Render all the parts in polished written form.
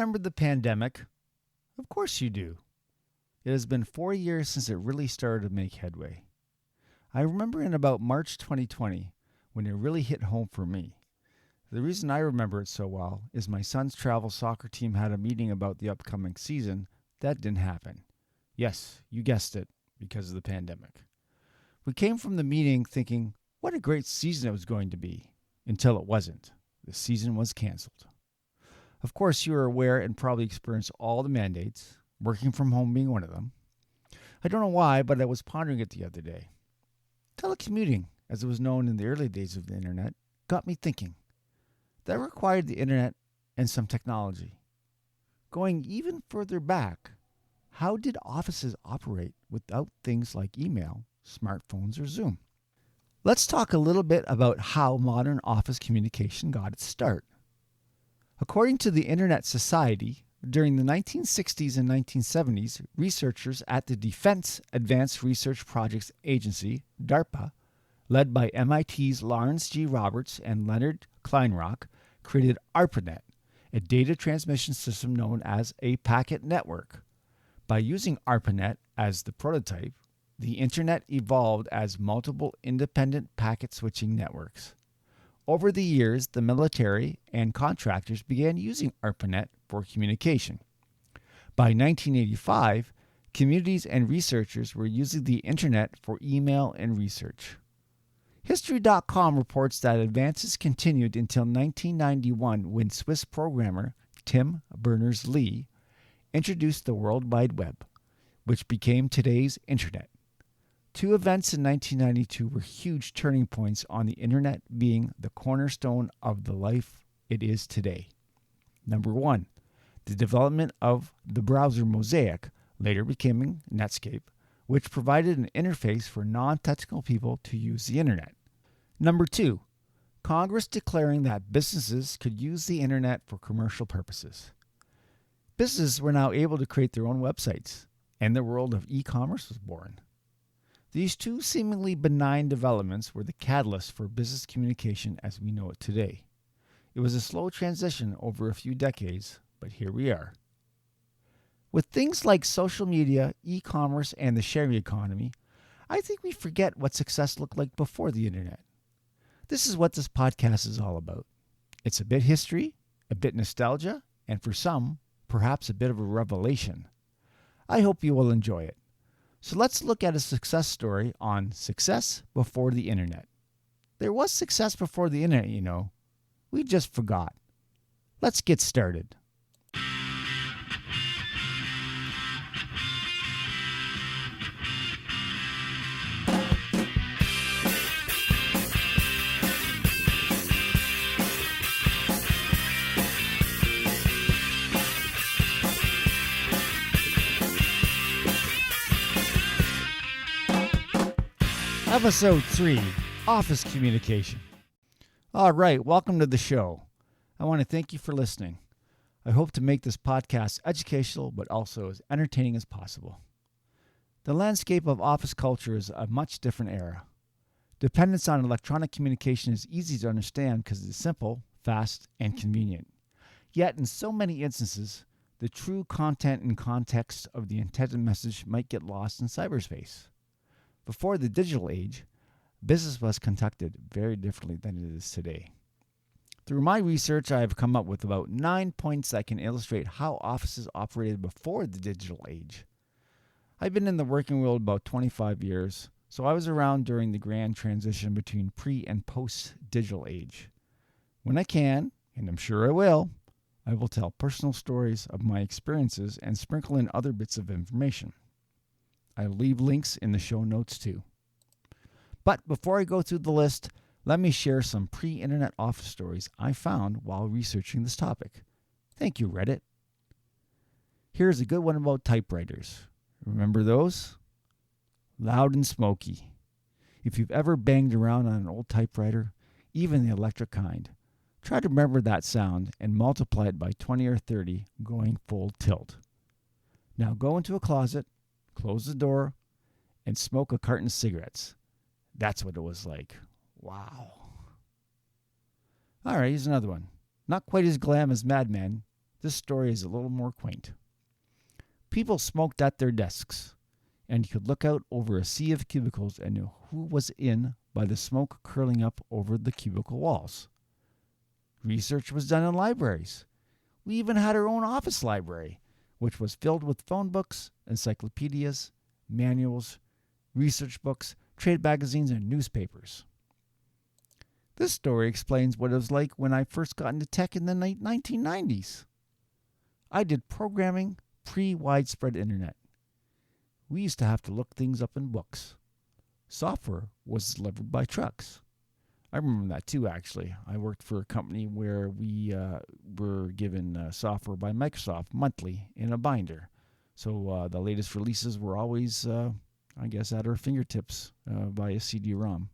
remember the pandemic? Of course you do. It has been 4 years since it really started to make headway. I remember in about March 2020 when it really hit home for me. The reason I remember it so well is my son's travel soccer team had a meeting about the upcoming season. That didn't happen. Yes, you guessed it, because of the pandemic. We came from the meeting thinking, what a great season it was going to be, until it wasn't. The season was canceled. Of course, you are aware and probably experienced all the mandates, working from home being one of them. I don't know why, but I was pondering it the other day. Telecommuting, as it was known in the early days of the internet, got me thinking. That required the internet and some technology. Going even further back, how did offices operate without things like email, smartphones, or Zoom? Let's talk a little bit about how modern office communication got its start. According to the Internet Society, during the 1960s and 1970s, researchers at the Defense Advanced Research Projects Agency, DARPA, led by MIT's Lawrence G. Roberts and Leonard Kleinrock, created ARPANET, a data transmission system known as a packet network. By using ARPANET as the prototype, the Internet evolved as multiple independent packet switching networks. Over the years, the military and contractors began using ARPANET for communication. By 1985, communities and researchers were using the Internet for email and research. History.com reports that advances continued until 1991 when Swiss programmer Tim Berners-Lee introduced the World Wide Web, which became today's Internet. Two events in 1992 were huge turning points on the Internet being the cornerstone of the life it is today. Number one, the development of the browser Mosaic, later becoming Netscape, which provided an interface for non-technical people to use the Internet. Number two, Congress declaring that businesses could use the Internet for commercial purposes. Businesses were now able to create their own websites, and the world of e-commerce was born. These two seemingly benign developments were the catalyst for business communication as we know it today. It was a slow transition over a few decades, but here we are. With things like social media, e-commerce, and the sharing economy, I think we forget what success looked like before the internet. This is what this podcast is all about. It's a bit history, a bit nostalgia, and for some, perhaps a bit of a revelation. I hope you will enjoy it. So let's look at a success story on success before the internet. There was success before the internet, you know. We just forgot. Let's get started. Episode 3, Office Communication. All right, welcome to the show. I want to thank you for listening. I hope to make this podcast educational, but also as entertaining as possible. The landscape of office culture is a much different era. Dependence on electronic communication is easy to understand because it's simple, fast, and convenient. Yet, in so many instances, the true content and context of the intended message might get lost in cyberspace. Before the digital age, business was conducted very differently than it is today. Through my research, I have come up with about 9 points that can illustrate how offices operated before the digital age. I've been in the working world about 25 years, so I was around during the grand transition between pre- and post-digital age. When I can, and I'm sure I will tell personal stories of my experiences and sprinkle in other bits of information. I'll leave links in the show notes too. But before I go through the list, let me share some pre-internet office stories I found while researching this topic. Thank you, Reddit. Here's a good one about typewriters. Remember those? Loud and smoky. If you've ever banged around on an old typewriter, even the electric kind, try to remember that sound and multiply it by 20 or 30 going full tilt. Now go into a closet, close the door, and smoke a carton of cigarettes. That's what it was like. Wow. All right, here's another one. Not quite as glam as Mad Men, This story is a little more quaint. People smoked at their desks, and you could look out over a sea of cubicles and knew who was in by the smoke curling up over the cubicle walls. Research was done in libraries. We even had our own office library, which was filled with phone books, encyclopedias, manuals, research books, trade magazines, and newspapers. This story explains what it was like when I first got into tech in the 1990s. I did programming pre-widespread internet. We used to have to look things up in books. Software was delivered by trucks. I remember that too, actually. I worked for a company where we were given software by Microsoft monthly in a binder. So the latest releases were always, at our fingertips via CD-ROM.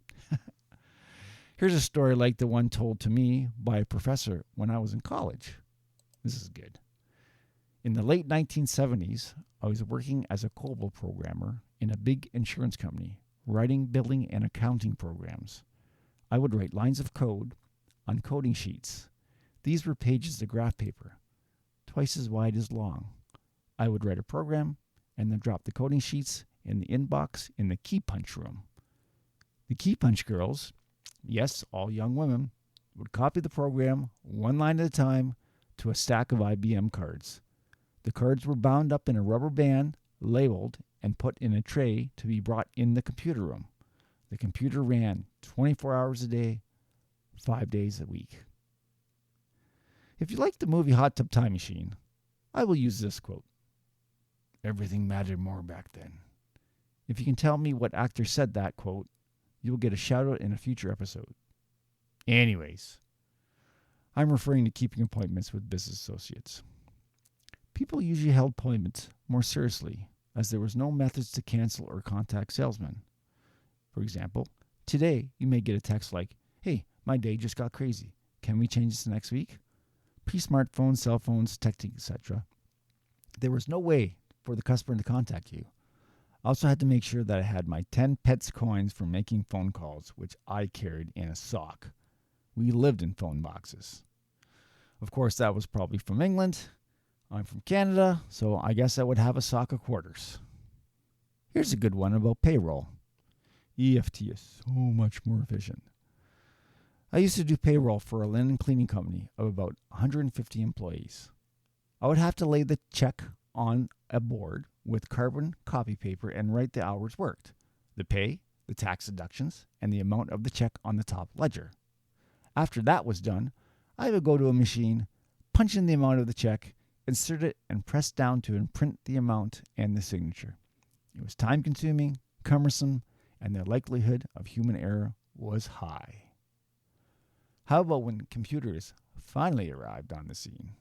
Here's a story like the one told to me by a professor when I was in college. This is good. In the late 1970s, I was working as a COBOL programmer in a big insurance company, writing billing and accounting programs. I would write lines of code on coding sheets. These were pages of graph paper, twice as wide as long. I would write a program and then drop the coding sheets in the inbox in the key punch room. The key punch girls, yes, all young women, would copy the program one line at a time to a stack of IBM cards. The cards were bound up in a rubber band, labeled, and put in a tray to be brought in the computer room. The computer ran 24 hours a day, 5 days a week. If you like the movie Hot Tub Time Machine, I will use this quote. Everything mattered more back then. If you can tell me what actor said that quote, you will get a shout out in a future episode. Anyways, I'm referring to keeping appointments with business associates. People usually held appointments more seriously, as there was no methods to cancel or contact salesmen. For example, today you may get a text like, hey, my day just got crazy. Can we change this next week? Pre-smartphones, cell phones, texting, etc. There was no way for the customer to contact you. I also had to make sure that I had my 10 pence coins for making phone calls, which I carried in a sock. We lived in phone boxes. Of course, that was probably from England. I'm from Canada, so I guess I would have a sock of quarters. Here's a good one about payroll. EFT is so much more efficient. I used to do payroll for a linen cleaning company of about 150 employees. I would have to lay the check on a board with carbon copy paper and write the hours worked, the pay, the tax deductions, and the amount of the check on the top ledger. After that was done, I would go to a machine, punch in the amount of the check, insert it, and press down to imprint the amount and the signature. It was time-consuming, cumbersome, and the likelihood of human error was high. How about when computers finally arrived on the scene?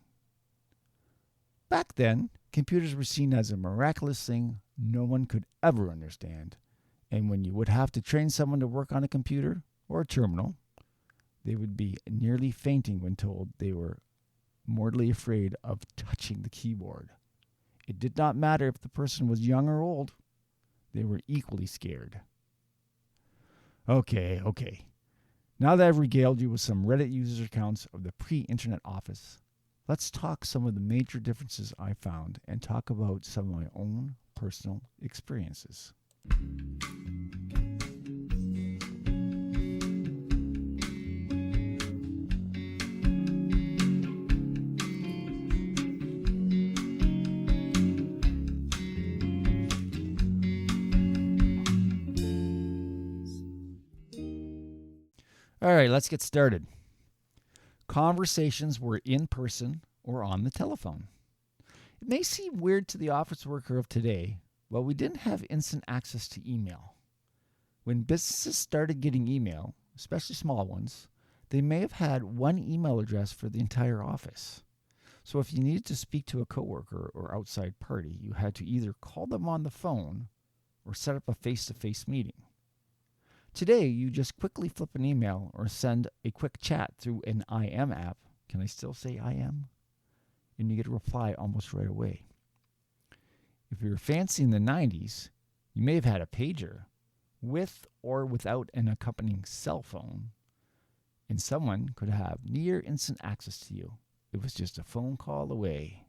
Back then, computers were seen as a miraculous thing no one could ever understand, and when you would have to train someone to work on a computer or a terminal, they would be nearly fainting when told they were mortally afraid of touching the keyboard. It did not matter if the person was young or old. They were equally scared. Okay. Now that I've regaled you with some Reddit user accounts of the pre-internet office, let's talk some of the major differences I found and talk about some of my own personal experiences. All right, let's get started. Conversations were in person or on the telephone. It may seem weird to the office worker of today, but we didn't have instant access to email. When businesses started getting email, especially small ones, they may have had one email address for the entire office. So if you needed to speak to a coworker or outside party, you had to either call them on the phone or set up a face-to-face meeting. Today, you just quickly flip an email or send a quick chat through an IM app. Can I still say IM? And you get a reply almost right away. If you were fancy in the 90s, you may have had a pager with or without an accompanying cell phone, and someone could have near instant access to you it was just a phone call away.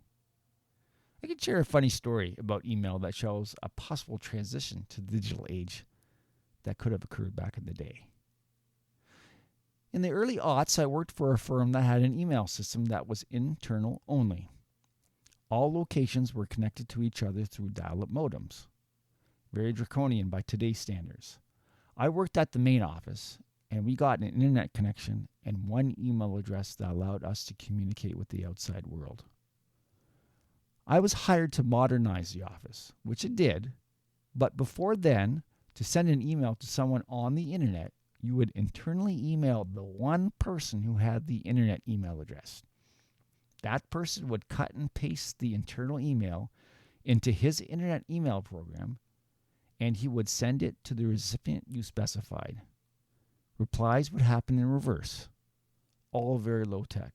I can share a funny story about email that shows a possible transition to the digital age that could have occurred back in the day. In the early aughts, I worked for a firm that had an email system that was internal only. All locations were connected to each other through dial-up modems. Very draconian by today's standards. I worked at the main office, and we got an internet connection and one email address that allowed us to communicate with the outside world. I was hired to modernize the office, which it did, but before then, to send an email to someone on the internet, you would internally email the one person who had the internet email address. That person would cut and paste the internal email into his internet email program, and he would send it to the recipient you specified. Replies would happen in reverse, all very low tech.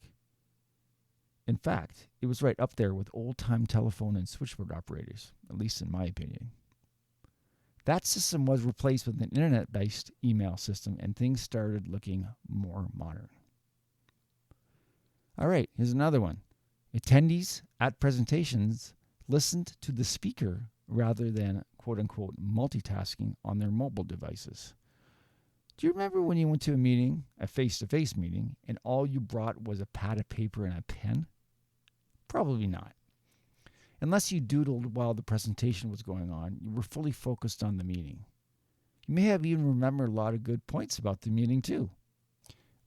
In fact, it was right up there with old-time telephone and switchboard operators, at least in my opinion. That system was replaced with an internet-based email system, and things started looking more modern. All right, here's another one. Attendees at presentations listened to the speaker rather than quote-unquote multitasking on their mobile devices. Do you remember when you went to a meeting, a face-to-face meeting, and all you brought was a pad of paper and a pen? Probably not. Unless you doodled while the presentation was going on, you were fully focused on the meeting. You may have even remembered a lot of good points about the meeting too.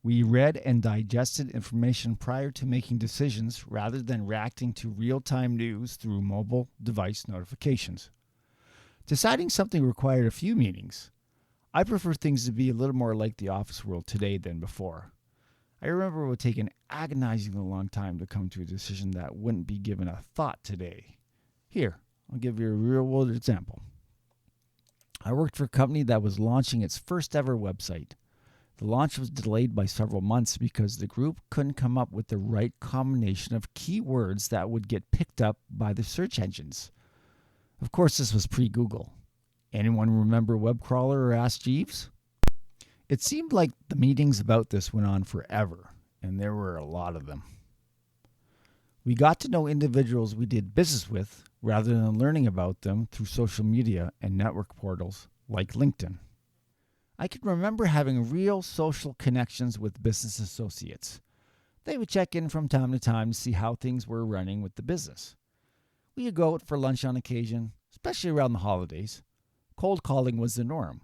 We read and digested information prior to making decisions rather than reacting to real-time news through mobile device notifications. Deciding something required a few meetings. I prefer things to be a little more like the office world today than before. I remember it would take an agonizingly long time to come to a decision that wouldn't be given a thought today. Here, I'll give you a real-world example. I worked for a company that was launching its first ever website. The launch was delayed by several months because the group couldn't come up with the right combination of keywords that would get picked up by the search engines. Of course, this was pre-Google. Anyone remember WebCrawler or Ask Jeeves? It seemed like the meetings about this went on forever, and there were a lot of them. We got to know individuals we did business with rather than learning about them through social media and network portals like LinkedIn. I can remember having real social connections with business associates. They would check in from time to time to see how things were running with the business. We would go out for lunch on occasion, especially around the holidays. Cold calling was the norm.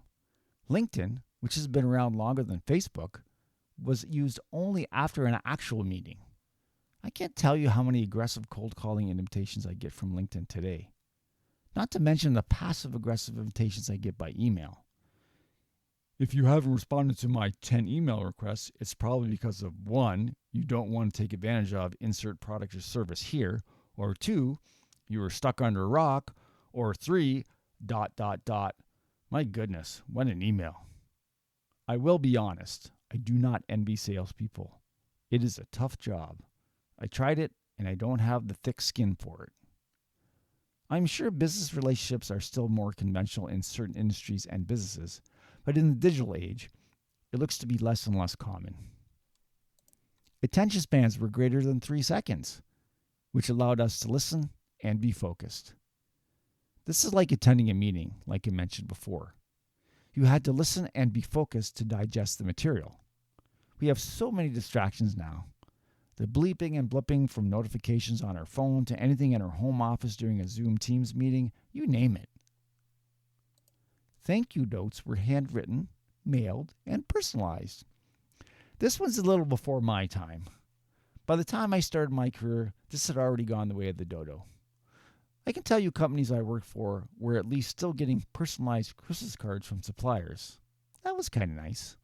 LinkedIn, which has been around longer than Facebook, was used only after an actual meeting. I can't tell you how many aggressive cold calling invitations I get from LinkedIn today. Not to mention the passive aggressive invitations I get by email. If you haven't responded to my 10 email requests, it's probably because of 1, you don't want to take advantage of insert product or service here, or 2, you were stuck under a rock, or 3, ... My goodness, what an email. I will be honest, I do not envy salespeople. It is a tough job. I tried it, and I don't have the thick skin for it. I'm sure business relationships are still more conventional in certain industries and businesses, but in the digital age, it looks to be less and less common. Attention spans were greater than 3 seconds, which allowed us to listen and be focused. This is like attending a meeting, like I mentioned before. You had to listen and be focused to digest the material. We have so many distractions now. The bleeping and blipping from notifications on our phone to anything in our home office during a Zoom Teams meeting, you name it. Thank you notes were handwritten, mailed, and personalized. This one's a little before my time. By the time I started my career, this had already gone the way of the dodo. I can tell you companies I worked for were at least still getting personalized Christmas cards from suppliers. That was kind of nice.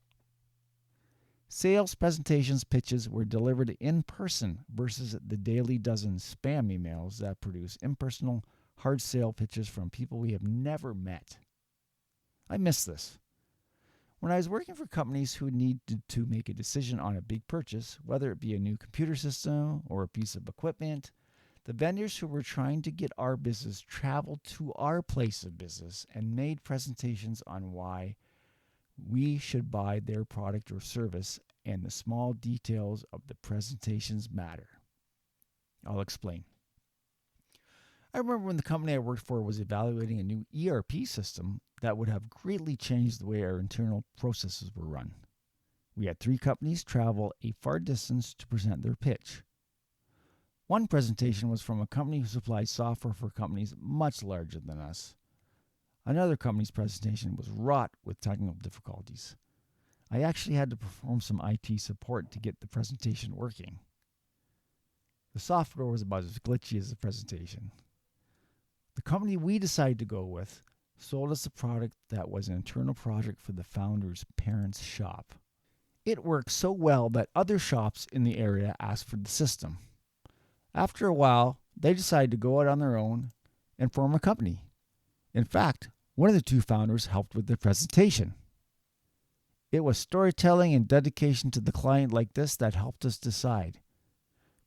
Sales presentations pitches were delivered in person versus the daily dozen spam emails that produce impersonal, hard sale pitches from people we have never met. I miss this. When I was working for companies who needed to make a decision on a big purchase, whether it be a new computer system or a piece of equipment, the vendors who were trying to get our business traveled to our place of business and made presentations on why we should buy their product or service, and the small details of the presentations matter. I'll explain. I remember when the company I worked for was evaluating a new ERP system that would have greatly changed the way our internal processes were run. We had 3 companies travel a far distance to present their pitch. One presentation was from a company who supplied software for companies much larger than us. Another company's presentation was wrought with technical difficulties. I actually had to perform some IT support to get the presentation working. The software was about as glitchy as the presentation. The company we decided to go with sold us a product that was an internal project for the founder's parents' shop. It worked so well that other shops in the area asked for the system. After a while, they decided to go out on their own and form a company. In fact, one of the 2 founders helped with the presentation. It was storytelling and dedication to the client like this that helped us decide.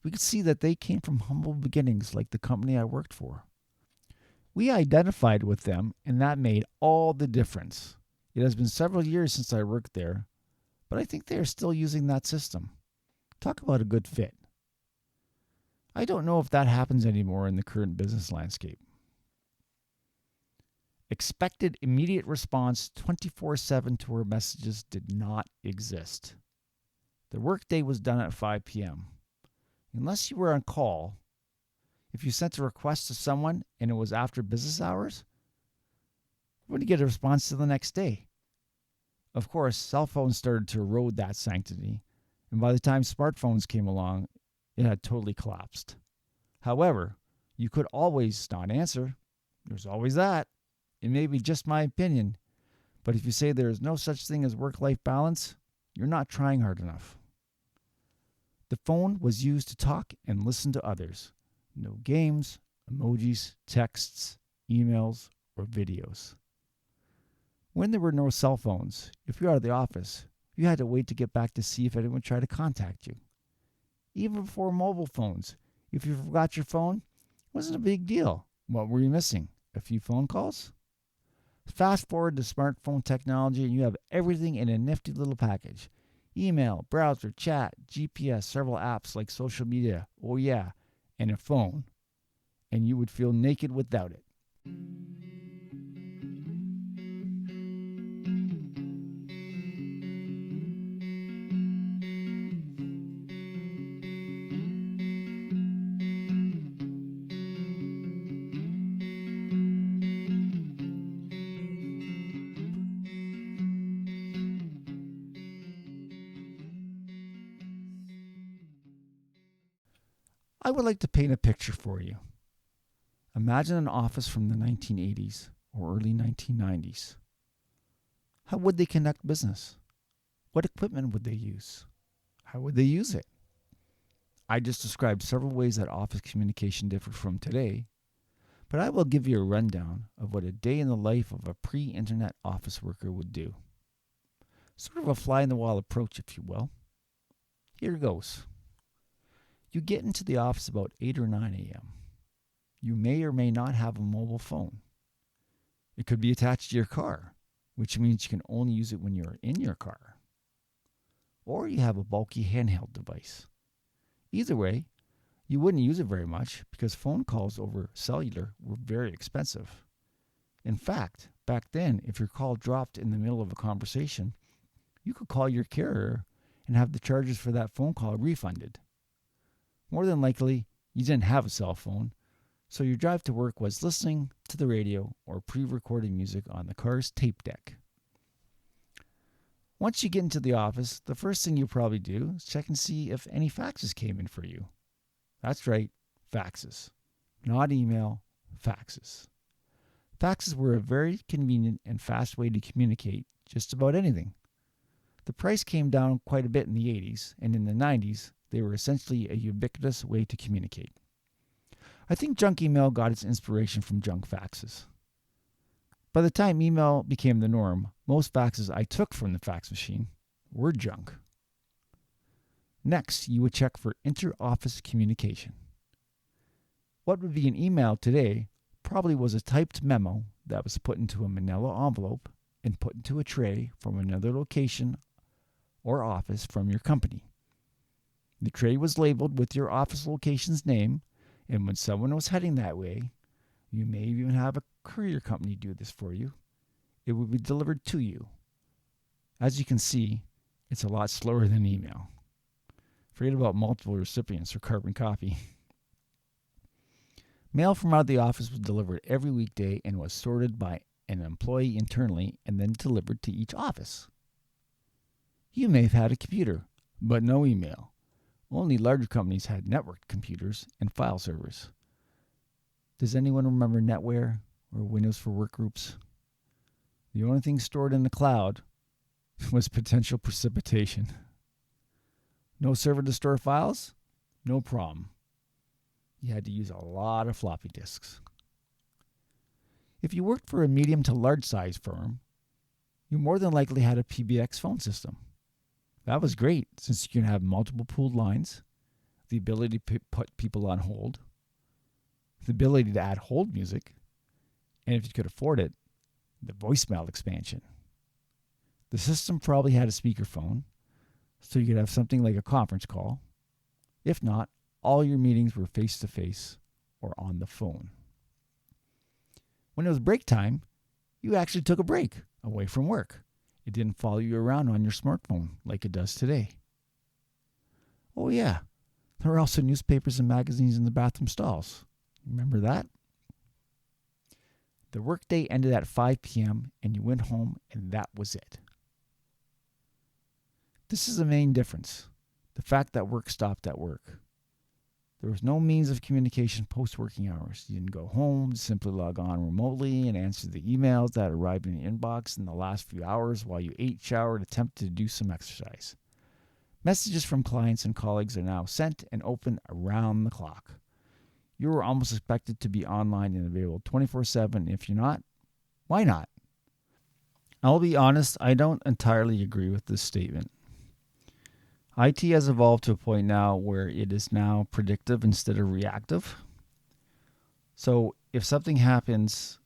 We could see that they came from humble beginnings like the company I worked for. We identified with them, and that made all the difference. It has been several years since I worked there, but I think they are still using that system. Talk about a good fit. I don't know if that happens anymore in the current business landscape. Expected immediate response 24/7 to our messages did not exist. The workday was done at 5 p.m. Unless you were on call, if you sent a request to someone and it was after business hours, you wouldn't get a response till the next day. Of course, cell phones started to erode that sanctity, and by the time smartphones came along, it had totally collapsed. However, you could always not answer. There's always that. It may be just my opinion, but if you say there is no such thing as work-life balance, you're not trying hard enough. The phone was used to talk and listen to others. No games, emojis, texts, emails, or videos. When there were no cell phones, if you were out of the office, you had to wait to get back to see if anyone tried to contact you. Even before mobile phones, if you forgot your phone, it wasn't a big deal. What were you missing? A few phone calls? Fast forward to smartphone technology and you have everything in a nifty little package. Email, browser, chat, GPS, several apps like social media, oh yeah, and a phone. And you would feel naked without it. I would like to paint a picture for you. Imagine an office from the 1980s or early 1990s. How would they conduct business? What equipment would they use? How would they use it? I just described several ways that office communication differed from today, but I will give you a rundown of what a day in the life of a pre-internet office worker would do. Sort of a fly-in-the-wall approach, if you will. Here goes. You get into the office about 8 or 9 a.m. You may or may not have a mobile phone. It could be attached to your car, which means you can only use it when you're in your car. Or you have a bulky handheld device. Either way, you wouldn't use it very much because phone calls over cellular were very expensive. In fact, back then, if your call dropped in the middle of a conversation, you could call your carrier and have the charges for that phone call refunded. More than likely, you didn't have a cell phone, so your drive to work was listening to the radio or pre-recorded music on the car's tape deck. Once you get into the office, the first thing you'll probably do is check and see if any faxes came in for you. That's right, faxes. Not email, faxes. Faxes were a very convenient and fast way to communicate just about anything. The price came down quite a bit in the 80s, and in the 90s, they were essentially a ubiquitous way to communicate. I think junk email got its inspiration from junk faxes. By the time email became the norm, most faxes I took from the fax machine were junk. Next, you would check for inter-office communication. What would be an email today probably was a typed memo that was put into a manila envelope and put into a tray from another location or office from your company. The tray was labeled with your office location's name, and when someone was heading that way, you may even have a courier company do this for you. It would be delivered to you. As you can see, it's a lot slower than email. Forget about multiple recipients or carbon copy. Mail from out of the office was delivered every weekday and was sorted by an employee internally and then delivered to each office. You may have had a computer, but no email. Only larger companies had networked computers and file servers. Does anyone remember NetWare or Windows for Workgroups? The only thing stored in the cloud was potential precipitation. No server to store files? No problem. You had to use a lot of floppy disks. If you worked for a medium to large size firm, you more than likely had a PBX phone system. That was great since you can have multiple pooled lines, the ability to put people on hold, the ability to add hold music, and if you could afford it, the voicemail expansion. The system probably had a speakerphone, so you could have something like a conference call. If not, all your meetings were face-to-face or on the phone. When it was break time, you actually took a break away from work. It didn't follow you around on your smartphone like it does today. Oh yeah, there were also newspapers and magazines in the bathroom stalls. Remember that? The workday ended at 5 p.m. and you went home and that was it. This is the main difference, the fact that work stopped at work. There was no means of communication post-working hours. You didn't go home, simply log on remotely and answer the emails that arrived in your inbox in the last few hours while you ate, showered, attempted to do some exercise. Messages from clients and colleagues are now sent and open around the clock. You are almost expected to be online and available 24/7. If you're not, why not? I'll be honest, I don't entirely agree with this statement. IT has evolved to a point now where it is now predictive instead of reactive. So if something happens,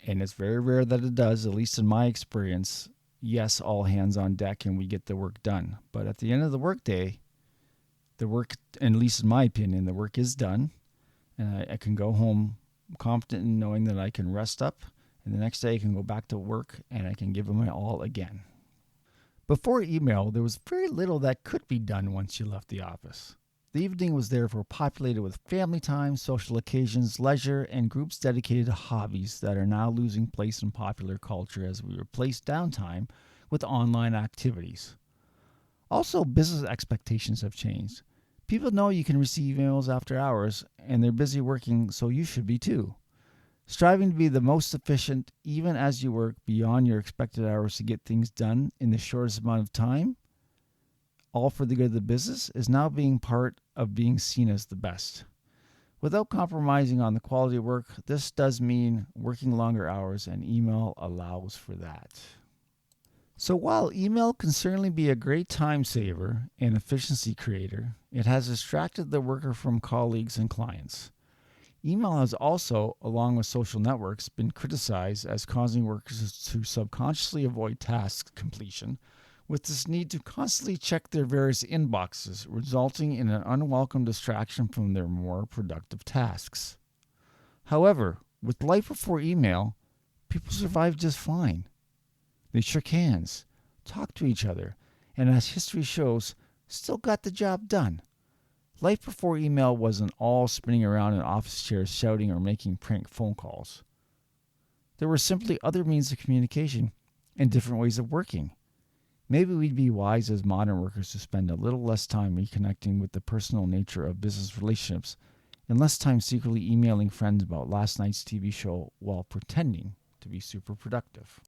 and it's very rare that it does, at least in my experience, yes, all hands on deck and we get the work done. But at the end of the workday, the work, and at least in my opinion, the work is done. And I can go home confident in knowing that I can rest up. And the next day I can go back to work and I can give it my all again. Before email, there was very little that could be done once you left the office. The evening was therefore populated with family time, social occasions, leisure, and groups dedicated to hobbies that are now losing place in popular culture as we replace downtime with online activities. Also, business expectations have changed. People know you can receive emails after hours, and they're busy working, so you should be too. Striving to be the most efficient even as you work beyond your expected hours to get things done in the shortest amount of time, all for the good of the business, is now being part of being seen as the best. Without compromising on the quality of work, this does mean working longer hours, and email allows for that. So while email can certainly be a great time saver and efficiency creator, it has distracted the worker from colleagues and clients. Email has also, along with social networks, been criticized as causing workers to subconsciously avoid task completion, with this need to constantly check their various inboxes, resulting in an unwelcome distraction from their more productive tasks. However, with life before email, people survived just fine. They shook hands, talked to each other, and as history shows, still got the job done. Life before email wasn't all spinning around in office chairs shouting or making prank phone calls. There were simply other means of communication and different ways of working. Maybe we'd be wise as modern workers to spend a little less time reconnecting with the personal nature of business relationships and less time secretly emailing friends about last night's TV show while pretending to be super productive.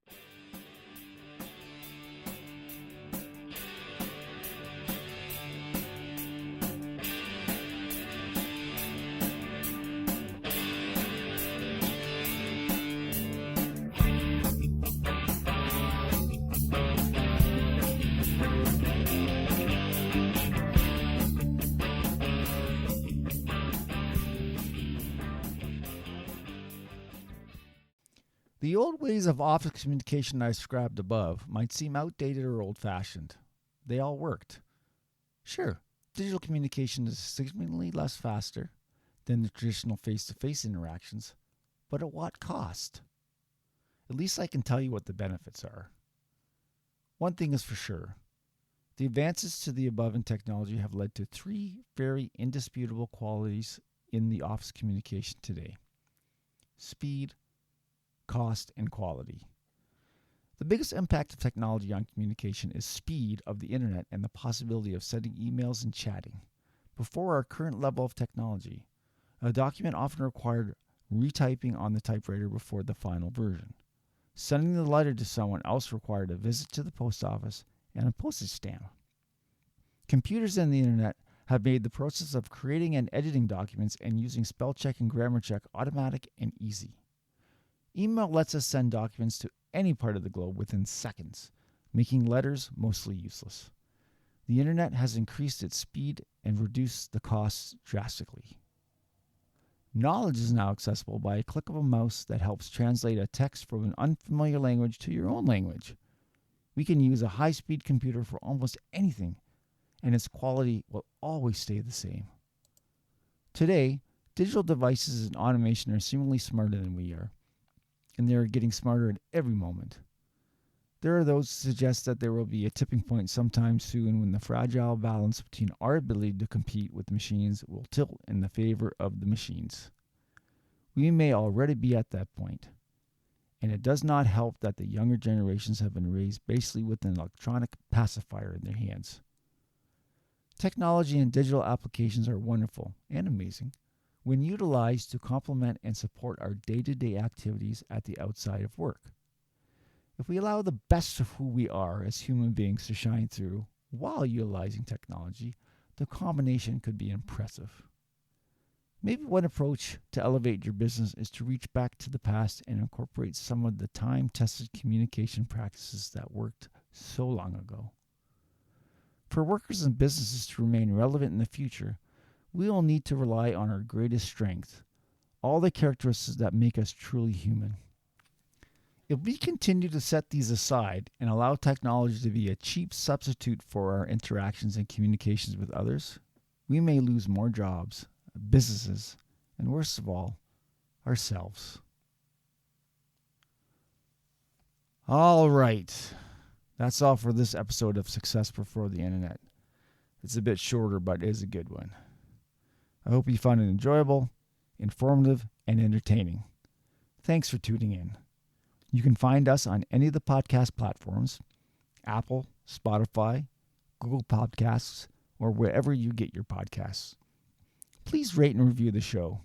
The old ways of office communication I described above might seem outdated or old-fashioned. They all worked. Sure, Digital communication is significantly less faster than the traditional face-to-face interactions, but at what cost? At least I can tell you what the benefits are. One thing is for sure. The advances to the above in technology have led to three very indisputable qualities in the office communication today: speed, cost, and quality. The biggest impact of technology on communication is speed of the internet and the possibility of sending emails and chatting. Before our current level of technology, a document often required retyping on the typewriter before the final version. Sending the letter to someone else required a visit to the post office and a postage stamp. Computers and the internet have made the process of creating and editing documents and using spell check and grammar check automatic and easy. Email lets us send documents to any part of the globe within seconds, making letters mostly useless. The internet has increased its speed and reduced the costs drastically. Knowledge is now accessible by a click of a mouse that helps translate a text from an unfamiliar language to your own language. We can use a high-speed computer for almost anything, and its quality will always stay the same. Today, digital devices and automation are seemingly smarter than we are, and they are getting smarter at every moment. There are those who suggest that there will be a tipping point sometime soon when the fragile balance between our ability to compete with machines will tilt in the favor of the machines. We may already be at that point, and it does not help that the younger generations have been raised basically with an electronic pacifier in their hands. Technology and digital applications are wonderful and amazing when utilized to complement and support our day-to-day activities at the outside of work. If we allow the best of who we are as human beings to shine through while utilizing technology, the combination could be impressive. Maybe one approach to elevate your business is to reach back to the past and incorporate some of the time-tested communication practices that worked so long ago. For workers and businesses to remain relevant in the future, we will need to rely on our greatest strength, all the characteristics that make us truly human. If we continue to set these aside and allow technology to be a cheap substitute for our interactions and communications with others, we may lose more jobs, businesses, and worst of all, ourselves. All right. That's all for this episode of Success Before the Internet. It's a bit shorter, but it is a good one. I hope you found it enjoyable, informative, and entertaining. Thanks for tuning in. You can find us on any of the podcast platforms: Apple, Spotify, Google Podcasts, or wherever you get your podcasts. Please rate and review the show.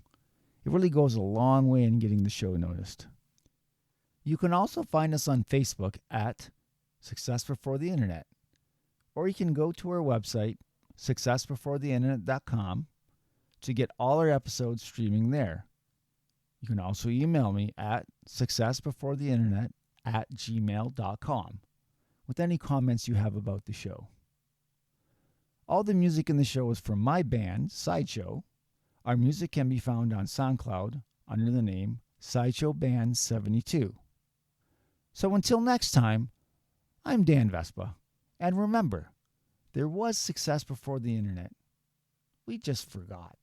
It really goes a long way in getting the show noticed. You can also find us on Facebook at Success Before the Internet, or you can go to our website, successbeforetheinternet.com, to get all our episodes streaming there. You can also email me at successbeforetheinternet@gmail.com with any comments you have about the show. All the music in the show is from my band, Sideshow. Our music can be found on SoundCloud under the name Sideshow Band 72. So until next time, I'm Dan Vespa, and remember, there was success before the internet. We just forgot.